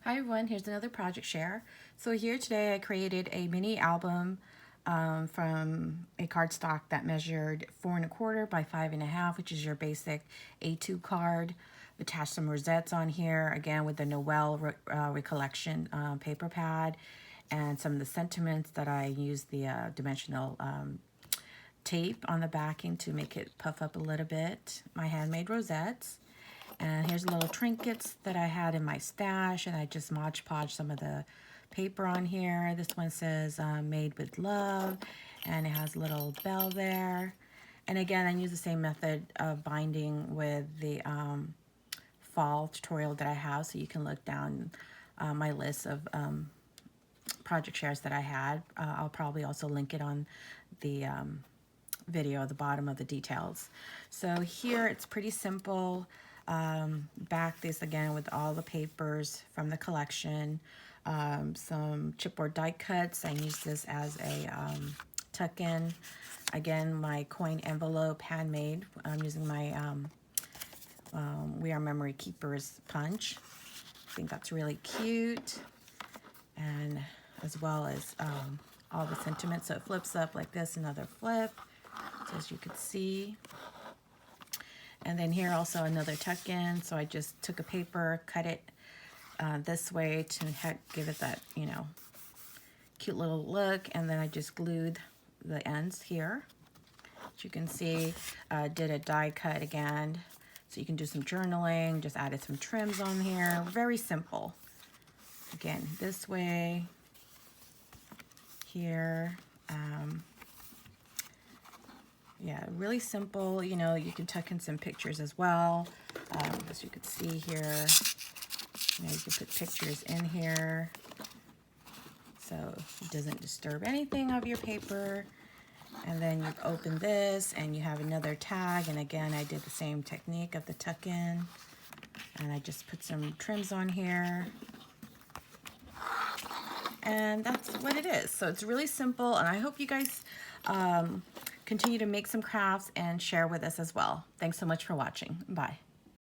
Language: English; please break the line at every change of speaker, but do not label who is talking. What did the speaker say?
Hi everyone, here's another project share. So here today I created a mini album from a cardstock that measured 4 1/4 by 5 1/2, which is your basic A2 card. Attached some rosettes on here, again with the Noel Recollection paper pad, and some of the sentiments that I used the dimensional tape on the backing to make it puff up a little bit. My handmade rosettes. And here's little trinkets that I had in my stash, and I just Mod Podge some of the paper on here. This one says made with love, and it has a little bell there. And again, I use the same method of binding with the fall tutorial that I have, so you can look down my list of project shares that I had. I'll probably also link it on the video at the bottom of the details. So here it's pretty simple. Back this again with all the papers from the collection, some chipboard die cuts. I use this as a tuck-in. Again, my coin envelope handmade. I'm using my We Are Memory Keepers punch. I think that's really cute, and as well as all the sentiments. So it flips up like this, another flip, so as you can see. And then here also another tuck-in. So I just took a paper, cut it this way to give it that, cute little look. And then I just glued the ends here. As you can see, did a die cut again. So you can do some journaling, just added some trims on here. Very simple. Again, this way, here. Yeah, really simple. You can tuck in some pictures as well. As you can see here, you can put pictures in here, so it doesn't disturb anything of your paper. And then you open this, and you have another tag. And again, I did the same technique of the tuck-in, and I just put some trims on here. And that's what it is. So it's really simple, and I hope you guys continue to make some crafts and share with us as well. Thanks so much for watching. Bye.